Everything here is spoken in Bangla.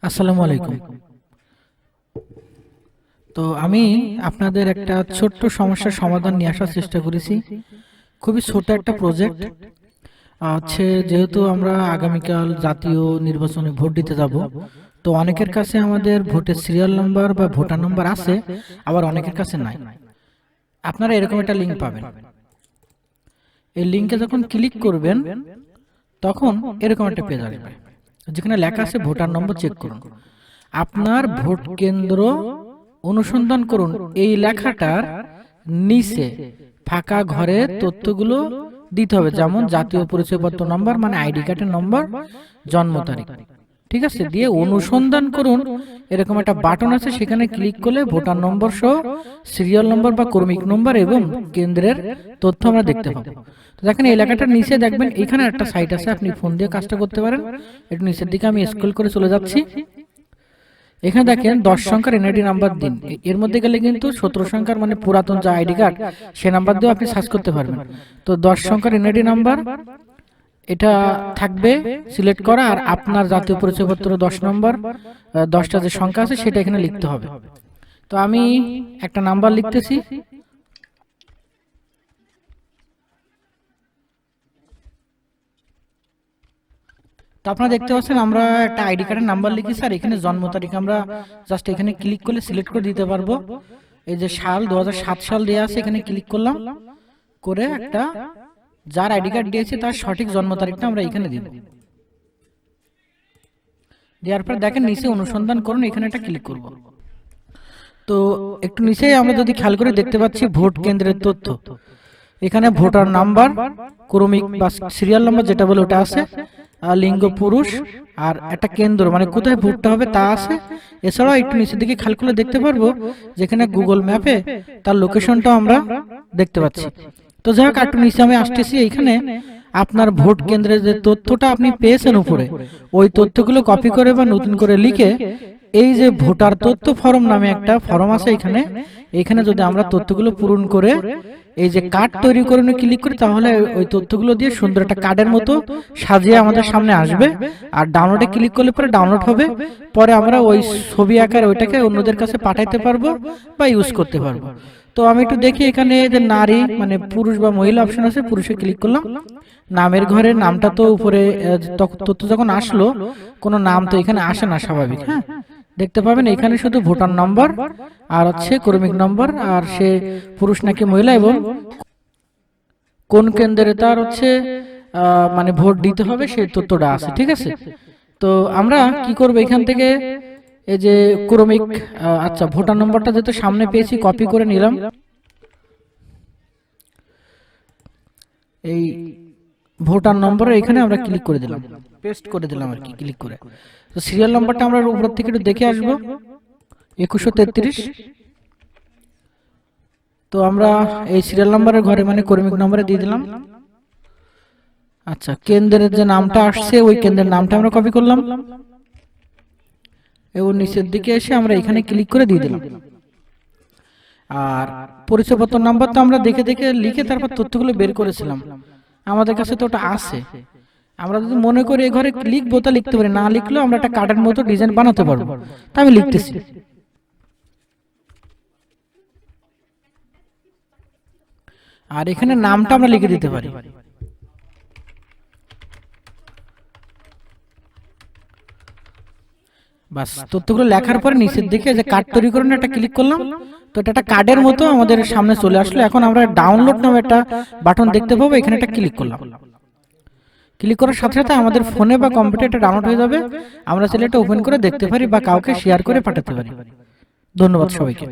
আসসালামু আলাইকুম। তো আমি আপনাদের একটা ছোট্ট সমস্যার সমাধান নিয়ে আসার চেষ্টা করেছি। খুবই ছোট একটা প্রজেক্ট আছে। যেহেতু আমরা আগামীকাল জাতীয় নির্বাচনে ভোট দিতে যাব, তো অনেকের কাছে আমাদের ভোটের সিরিয়াল নাম্বার বা ভোটার নাম্বার আছে, আবার অনেকের কাছে নাই। আপনারা এরকম একটা লিঙ্ক পাবেন। এই লিঙ্কে যখন ক্লিক করবেন তখন এরকম একটা পেজ আসবে, যেখানে লেখা আছে ভোটার নম্বর চেক করুন, আপনার ভোট কেন্দ্র অনুসন্ধান করুন। এই লেখাটার নিচে ফাঁকা ঘরে তথ্যগুলো দিতে হবে, যেমন জাতীয় পরিচয়পত্র নম্বর মানে আইডি কার্ডের নম্বর, জন্ম তারিখ, ঠিক আছে, দিয়ে অনুসন্ধান করুন এরকম একটা বাটন আছে। সেখানে ক্লিক করলে ভোটার নম্বর সহ সিরিয়াল নম্বর বা কর্মিক নম্বর এবং কেন্দ্রের তথ্য আমরা দেখতে পাবো। তো দেখেন এই লেখাটার নিচে দেখবেন এখানে একটা সাইট আছে, আপনি ফোন দিয়ে কাজটা করতে পারেন। একটু নিচের দিকে আমি স্ক্রল করে চলে যাচ্ছি। এখানে দেখেন 10 সংখ্যার এনআইডি নাম্বার দিন। এর মধ্যে গেলে কিন্তু 17 সংখ্যার মানে পুরাতন যে আইডি কার্ড সে নাম্বার দিয়ে আপনি সার্চ করতে পারবেন। তো 10 সংখ্যার এনআইডি নাম্বার এটা থাকবে সিলেক্ট করা, আর আপনার জাতীয় পরিচয়পত্র 10 নম্বর 10টা যে সংখ্যা আছে সেটা এখানে লিখতে হবে। তো আমি একটা নাম্বার লিখতেছি। তো আপনারা দেখতে পাচ্ছেন আমরা একটা আইডি কার্ডের নাম্বার লিখেছি, আর এখানে জন্ম তারিখ আমরা জাস্ট এখানে ক্লিক করলে সিলেক্ট করে দিতে পারবো। এই যে সাল 2007 সাল দেওয়া আছে, এখানে ক্লিক করলাম, করে একটা যার আইডি কার্ড দিয়েছে তার সঠিক জন্ম তারিখটা আমরা এখানে দিব। দেওয়ার পর দেখেন নিচে অনুসন্ধান করুন, এখানে একটা ক্লিক করব। তো একটু নিচে আমরা যদি খেয়াল করে দেখতে পাচ্ছি ভোট কেন্দ্রের তথ্য। এখানে ভোটার নাম্বার, ক্রমিক বা সিরিয়াল নাম্বার যেটা বলে ওটা আছে, লিঙ্গ পুরুষ, আর একটা কেন্দ্র মানে কোথায় ভোটটা হবে তা আছে। এছাড়াও একটু নিচের দিকে খেয়াল করলে দেখতে পারবো যেখানে গুগল ম্যাপে তার লোকেশনটা আমরা দেখতে পাচ্ছি। তো যাই হোক, একটু নিচে আমি আসতেছি। এইখানে আপনার ভোট কেন্দ্রের যে তথ্যটা আপনি পেয়েছেন উপরে, ওই তথ্যগুলো কপি করে বা নতুন করে লিখে এই যে ভোটার তথ্য ফর্ম নামে একটা ফর্ম আছে এখানে, এখানে যদি আমরা তথ্যগুলো পূরণ করে এই যে কার্ড তৈরি করে ক্লিক করি, তাহলে ওই তথ্যগুলো দিয়ে সুন্দর একটা কার্ডের মতো সাজিয়ে আমাদের সামনে আসবে। আর ডাউনলোডে ক্লিক করলে পরে ডাউনলোড হবে, পরে আমরা ওই ছবি আকারে ওইটাকে অন্যদের কাছে পাঠাইতে পারবো বা ইউজ করতে পারবো। তো আমি একটু দেখি এখানে যে নারী মানে পুরুষ বা মহিলা অপশন আছে, পুরুষে ক্লিক করলাম। নামের ঘরে নামটা তো উপরে তথ্য যখন আসলো কোনো নাম তো এখানে আসে না স্বাভাবিক। হ্যাঁ, দেখতে পাবেন এখানে শুধু ভোটার নম্বর আর হচ্ছে কর্মিক নম্বর, আর সে পুরুষ নাকি মহিলা এবং কোন কেন্দ্রে তার হচ্ছে মানে ভোট দিতে হবে সেই তথ্যটা আছে। ঠিক আছে, তো আমরা কি করব এখান থেকে এই যে ক্রমিক আচ্ছা ভোটার নম্বরটা যেহেতু সামনে পেয়েছি কপি করে নিলাম, এই ভোটার নম্বরে এখানে আমরা ক্লিক করে দিলাম, পেস্ট করে দিলাম আর কি ক্লিক করে। তো সিরিয়াল নাম্বারটা আমরা উপর থেকে একটু দেখে আসবো, 2133। তো আমরা এই সিরিয়াল নাম্বারের ঘরে মানে কর্মিক নম্বরে দিয়ে দিলাম। আচ্ছা, কেন্দ্রের যে নামটা আসছে ওই কেন্দ্রের নামটা আমরা কপি করলাম এবং নিচের দিকে এসে আমরা এখানে ক্লিক করে দিয়ে দিলাম। আর পরিচয়পত্র নাম্বার তো আমরা দেখে দেখে লিখে তারপর তথ্যগুলো বের করেছিলাম, আমাদের কাছে তো ওটা আছে। আমরা যদি মনে করি এই ঘরে লিখবো তা লিখতে পারি, না লিখলেও আমরা একটা কার্ডের মতো ডিজাইন বানাতে পারবো। তা আমি লিখতেছি। আর এখানে নামটা আমরা লিখে দিতে পারি। বাস, তথ্যগুলো লেখার পরে নিচের দিকে যে কার্ড তৈরি করুন একটা ক্লিক করলাম। তো এটা একটা কার্ডের মতো আমাদের সামনে চলে আসলো। এখন আমরা ডাউনলোড নামে একটা বাটন দেখতে পাবো, এখানে একটা ক্লিক করলাম। ক্লিক করার সাথে সাথে আমাদের ফোনে বা কম্পিউটারে এটা ডাউনলোড হয়ে যাবে। আমরা চাইলে এটা ওপেন করে দেখতে পারি বা কাউকে শেয়ার করে পাঠাতে পারি। ধন্যবাদ সবাইকে।